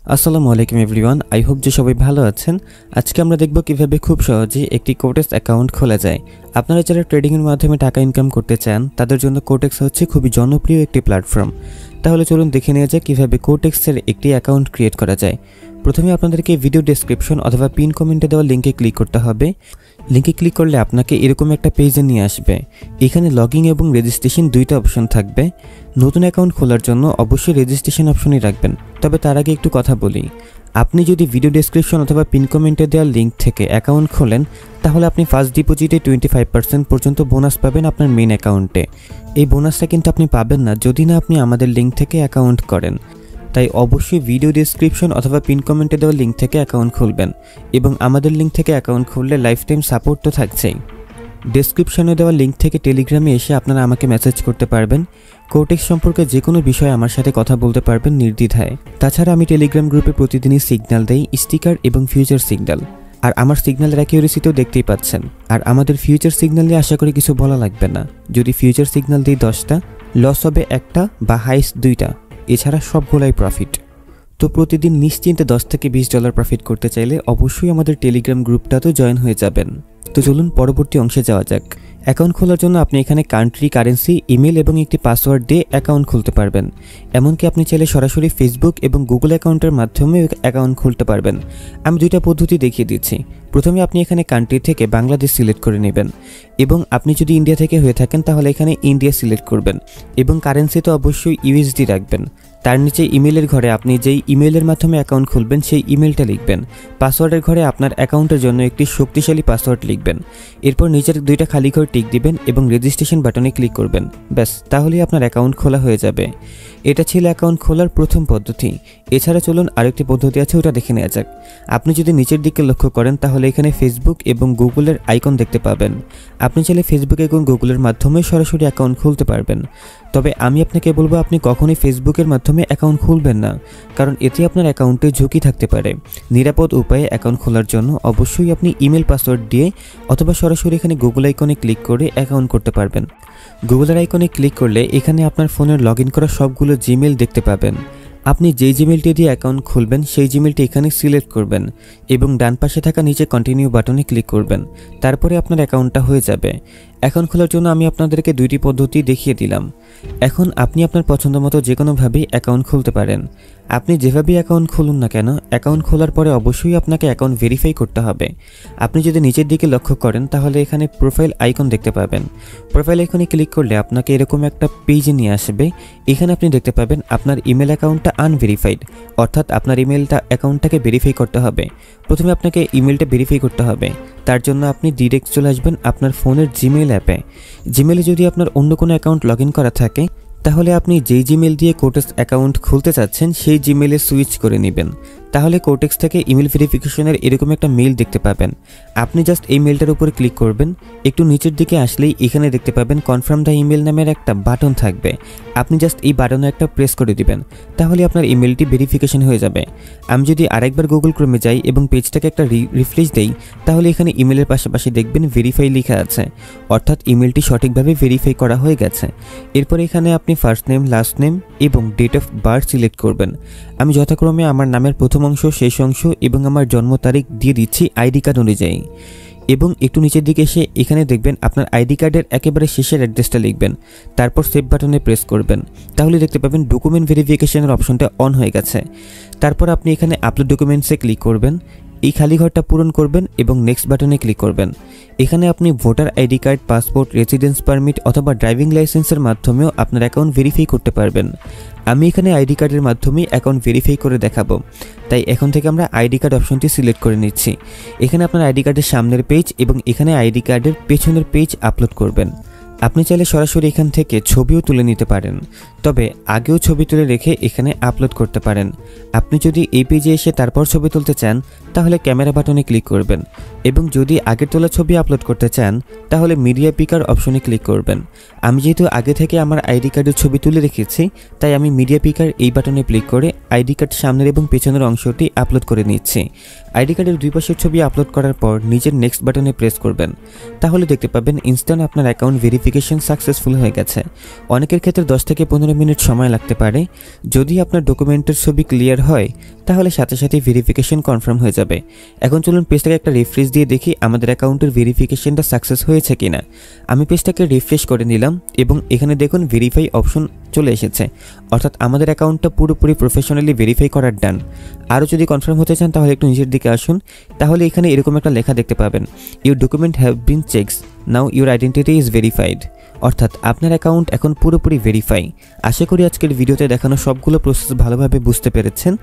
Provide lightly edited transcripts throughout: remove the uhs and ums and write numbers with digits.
আসসালামু আলাইকুম everyone, I hope যে সবাই ভালো আছেন। আজকে আমরা দেখব কিভাবে খুব সহজে একটি কোটেক্স অ্যাকাউন্ট খোলা যায়। আপনারা যারা ট্রেডিংয়ের মাধ্যমে টাকা ইনকাম করতে চান তাদের জন্য কোটেক্স হচ্ছে খুবই জনপ্রিয় একটি প্ল্যাটফর্ম। তাহলে চলুন দেখে নেওয়া যায় কীভাবে কোটেক্সের একটি অ্যাকাউন্ট ক্রিয়েট করা যায়। প্রথমে আপনাদেরকে ভিডিও ডেসক্রিপশন অথবা পিন কমেন্টে দেওয়া লিঙ্কে ক্লিক করতে হবে। লিঙ্কে ক্লিক করলে আপনাকে এরকম একটা পেজে নিয়ে আসবে। এখানে লগইন এবং রেজিস্ট্রেশন দুইটা অপশন থাকবে। নতুন অ্যাকাউন্ট খোলার জন্য অবশ্যই রেজিস্ট্রেশন অপশনই রাখবেন। তবে তার আগে একটু কথা বলি, আপনি যদি ভিডিও ডেসক্রিপশন অথবা পিন কমেন্টে দেওয়া লিঙ্ক থেকে অ্যাকাউন্ট খোলেন তাহলে আপনি ফার্স্ট ডিপোজিটে 25% পর্যন্ত বোনাস পাবেন আপনার মেন অ্যাকাউন্টে। এই বোনাসটা কিন্তু আপনি পাবেন না যদি না আপনি আমাদের লিঙ্ক থেকে অ্যাকাউন্ট করেন। তাই অবশ্যই ভিডিও ডেসক্রিপশন অথবা পিন কমেন্টে দেওয়া লিঙ্ক থেকে অ্যাকাউন্ট খুলবেন এবং আমাদের লিঙ্ক থেকে অ্যাকাউন্ট খুললে লাইফ টাইম সাপোর্ট তো থাকছেই। ডেসক্রিপশনে দেওয়া লিঙ্ক থেকে টেলিগ্রামে এসে আপনারা আমাকে মেসেজ করতে পারবেন। কোটেক্স সম্পর্কে যে কোনো বিষয়ে আমার সাথে কথা বলতে পারবেন নির্দ্বিধায়। তাছাড়া আমি টেলিগ্রাম গ্রুপে প্রতিদিনই সিগন্যাল দেই, স্টিকার এবং ফিউচার সিগন্যাল। আর আমার সিগন্যালের অ্যাকিউরেসিতেও দেখতেই পাচ্ছেন। আর আমাদের ফিউচার সিগন্যাল নিয়ে আশা করি কিছু বলা লাগবে না। যদি ফিউচার সিগন্যাল দিই 10টা, লস হবে একটা বা হাইস্ট 2টা, এছাড়া সবগুলাই প্রফিট। তো প্রতিদিন নিশ্চিন্তে $10 থেকে $20 প্রফিট করতে চাইলে অবশ্যই আমাদের টেলিগ্রাম গ্রুপটাতেও জয়েন হয়ে যাবেন। তো চলুন পরবর্তী অংশে যাওয়া যাক। অ্যাকাউন্ট খোলার জন্য আপনি এখানে কান্ট্রি, কারেন্সি, ইমেল এবং একটি পাসওয়ার্ড দিয়ে অ্যাকাউন্ট খুলতে পারবেন। এমনকি আপনি চাইলে সরাসরি ফেসবুক এবং গুগল অ্যাকাউন্টের মাধ্যমে অ্যাকাউন্ট খুলতে পারবেন। আমি দুইটা পদ্ধতি দেখিয়ে দিচ্ছি। প্রথমে আপনি এখানে কান্ট্রি থেকে বাংলাদেশ সিলেক্ট করে নেবেন এবং আপনি যদি ইন্ডিয়া থেকে হয়ে থাকেন তাহলে এখানে ইন্ডিয়া সিলেক্ট করবেন এবং কারেন্সি তো অবশ্যই ইউএসডি রাখবেন। তার নিচে ইমেলের ঘরে আপনি যেই ইমেলের মাধ্যমে অ্যাকাউন্ট খুলবেন সেই ইমেলটা লিখবেন। পাসওয়ার্ডের ঘরে আপনার অ্যাকাউন্টের জন্য একটি শক্তিশালী পাসওয়ার্ড লিখবেন। এরপর নিচের দুইটা খালি ঘর টিক দিবেন এবং রেজিস্ট্রেশন বাটনে ক্লিক করবেন। ব্যাস, তাহলেই আপনার অ্যাকাউন্ট খোলা হয়ে যাবে। এটা ছিল অ্যাকাউন্ট খোলার প্রথম পদ্ধতি। এছাড়া চলুন আরেকটি পদ্ধতি আছে, ওটা দেখে নেওয়া যাক। আপনি যদি নিচের দিকে লক্ষ্য করেন তাহলে এখানে ফেসবুক এবং গুগলের আইকন দেখতে পাবেন। আপনি চাইলে ফেসবুক এবং গুগলের মাধ্যমে সরাসরি অ্যাকাউন্ট খুলতে পারবেন। তবে আমি আপনাকে বলবো আপনি কখনোই ফেসবুকের মাধ্যমে অ্যাকাউন্ট খুলবেন না, কারণ এতে আপনার অ্যাকাউন্টে ঝুঁকি থাকতে পারে। নিরাপদ উপায়ে অ্যাকাউন্ট খোলার জন্য অবশ্যই আপনি ইমেল পাসওয়ার্ড দিয়ে অথবা সরাসরি এখানে গুগল আইকনে ক্লিক করে অ্যাকাউন্ট করতে পারবেন। গুগলের আইকনে ক্লিক করলে এখানে আপনার ফোনের লগইন করা সবগুলো জিমেল দেখতে পাবেন। আপনি যেই জিমেলটি দিয়ে অ্যাকাউন্ট খুলবেন সেই জিমেলটি এখানে সিলেক্ট করবেন এবং ডান পাশে থাকা নিচে কন্টিনিউ বাটনে ক্লিক করবেন। তারপরে আপনার অ্যাকাউন্টটা হয়ে যাবে। অ্যাকাউন্ট খোলার জন্য আমি আপনাদেরকে দুইটি পদ্ধতি দেখিয়ে দিলাম। এখন আপনি আপনার পছন্দ মতো যে কোনোভাবেই অ্যাকাউন্ট খুলতে পারেন। আপনি যেভাবেই অ্যাকাউন্ট খুলুন না কেন, অ্যাকাউন্ট খোলার পরে অবশ্যই আপনাকে অ্যাকাউন্ট ভেরিফাই করতে হবে। আপনি যদি নিচের দিকে লক্ষ্য করেন তাহলে এখানে প্রোফাইল আইকন দেখতে পাবেন। প্রোফাইল আইকনে ক্লিক করলে আপনাকে এরকম একটা পেজে নিয়ে আসবে। এখানে আপনি দেখতে পাবেন আপনার ইমেল অ্যাকাউন্টটা আনভেরিফাইড, অর্থাৎ আপনার অ্যাকাউন্টটাকে ভেরিফাই করতে হবে। প্রথমে আপনাকে ইমেলটা ভেরিফাই করতে হবে। তার জন্য আপনি ডিরেক্ট চলে আসবেন আপনার ফোনের জিমেল অ্যাপে। জিমেলে যদি আপনার অন্য কোনো অ্যাকাউন্ট লগ ইন করা থাকে তাহলে আপনি যেই জিমেল দিয়ে কোটেক্স অ্যাকাউন্ট খুলতে চাচ্ছেন সেই জিমেলে সুইচ করে নেবেন। তাহলে কোটেক্স থেকে ইমেল ভেরিফিকেশনের এরকম একটা মেইল দেখতে পাবেন। আপনি জাস্ট এই মেইলটার উপরে ক্লিক করবেন। একটু নিচের দিকে আসলেই এখানে দেখতে পাবেন কনফার্ম দ্য ইমেল নামের একটা বাটন থাকবে। আপনি জাস্ট এই বাটনে একটা প্রেস করে দিবেন, তাহলে আপনার ইমেলটি ভেরিফিকেশন হয়ে যাবে। আমি যদি আরেকবার গুগল ক্রোমে যাই এবং পেজটাকে একটা রিফ্রেশ দেই তাহলে এখানে ইমেলের পাশাপাশি দেখবেন ভেরিফাই লেখা আছে, অর্থাৎ ইমেলটি সঠিকভাবে ভেরিফাই করা হয়ে গেছে। এরপর এখানে আপনি ফার্স্ট নেম, লাস্ট নেম এবং ডেট অফ বার্থ সিলেক্ট করবেন। আমি যথাক্রমে আমার নামের প্রথম অংশ, শেষ অংশ এবং আমার জন্ম তারিখ দিয়ে দিচ্ছি আইডি কার্ড অনুযায়ী। এবং একটু নিচের দিকে এসে এখানে দেখবেন আপনার আইডি কার্ডের একেবারে শেষের অ্যাড্রেসটা লিখবেন। তারপর সেভ বাটনে প্রেস করবেন। তাহলে দেখতে পাবেন ডকুমেন্ট ভেরিফিকেশনের অপশনটা অন হয়ে গেছে। তারপর আপনি এখানে আপলোড ডকুমেন্টসে ক্লিক করবেন। এই খালি ঘরটা পূরণ করবেন এবং নেক্সট বাটনে ক্লিক করবেন। এখানে আপনি voter ID card, passport, residence permit অথবা ড্রাইভিং লাইসেন্সের মাধ্যমেও আপনার অ্যাকাউন্ট ভেরিফাই করতে পারবেন। আমি এখানে আইডি কার্ডের মাধ্যমেই অ্যাকাউন্ট ভেরিফাই করে দেখাবো, তাই এখন থেকে আমরা আইডি কার্ড অপশনটি সিলেক্ট করে নিচ্ছি। এখানে আপনার আইডি কার্ডের সামনের পেজ এবং এখানে আইডি কার্ডের পেছনের পেজ আপলোড করবেন। আপনি চাইলে সরাসরি এখান থেকে ছবিও তুলে নিতে পারেন, তবে আগেও ছবি তুলে রেখে এখানে আপলোড করতে পারেন। আপনি যদি এই পেজে এসে তারপর ছবি তুলতে চান তাহলে ক্যামেরা বাটনে ক্লিক করবেন এবং যদি আগের তোলা ছবি আপলোড করতে চান তাহলে মিডিয়া পিকার অপশনে ক্লিক করবেন। আমি যেহেতু আগে থেকে আমার আইডি কার্ডের ছবি তুলে রেখেছি তাই আমি মিডিয়া পিকার এই বাটনে ক্লিক করে আইডি কার্ড সামনের এবং পেছনের অংশটি আপলোড করে নিচ্ছি। আইডি কার্ডের দুই পাশের ছবি আপলোড করার পর নিজের নেক্সট বাটনে প্রেস করবেন। তাহলে দেখতে পাবেন ইনস্ট্যান্ট আপনার অ্যাকাউন্ট ভেরিফিকেশন ভেরিফিকেশন সাকসেসফুল হয়ে গেছে। অনেকের ক্ষেত্রে 10 থেকে 15 মিনিট সময় লাগতে পারে। যদি আপনার ডকুমেন্টের ছবি ক্লিয়ার হয় তাহলে সাথে সাথে ভেরিফিকেশন কনফার্ম হয়ে যাবে। এখন চলুন পেজটাকে একটা রিফ্রেশ দিয়ে দেখি আমাদের অ্যাকাউন্টের ভেরিফিকেশনটা সাকসেস হয়েছে কিনা। আমি পেজটাকে রিফ্রেশ করে নিলাম এবং এখানে দেখুন ভেরিফাই অপশন চলে এসেছে, অর্থাৎ আমাদের অ্যাকাউন্টটা পুরোপুরি প্রফেশনালি ভেরিফাই করার ডান। আরও যদি কনফার্ম হতে চান তাহলে একটু নিচের দিকে আসুন, তাহলে এখানে এরকম একটা লেখা দেখতে পাবেন, your document have been checks, now your identity is verified. অর্থাৎ আপনার অ্যাকাউন্ট এখন পুরোপুরি ভেরিফাই। আশা করি আজকের ভিডিওতে দেখানো সবগুলো প্রসেস ভালোভাবে বুঝতে পেরেছেন।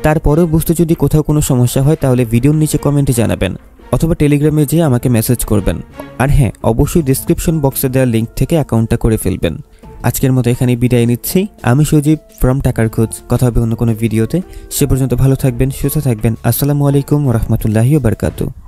তারপরেও বুঝতে যদি কোথাও কোনো সমস্যা হয় তাহলে ভিডিওর নিচে কমেন্টে জানাবেন অথবা টেলিগ্রামে যেয়ে আমাকে মেসেজ করবেন। আর হ্যাঁ, অবশ্যই ডেসক্রিপশন বক্সে দেওয়া লিঙ্ক থেকে অ্যাকাউন্টটা করে ফেলবেন। আজকের মতো এখানেই বিদায় নিচ্ছি। আমি সজীব ফ্রম টাকার খোঁজ। কথা হবে অন্য কোনো ভিডিওতে। সে পর্যন্ত ভালো থাকবেন, সুস্থ থাকবেন। আসসালামু আলাইকুম ওয়া রাহমাতুল্লাহি ওয়া বারাকাতুহু।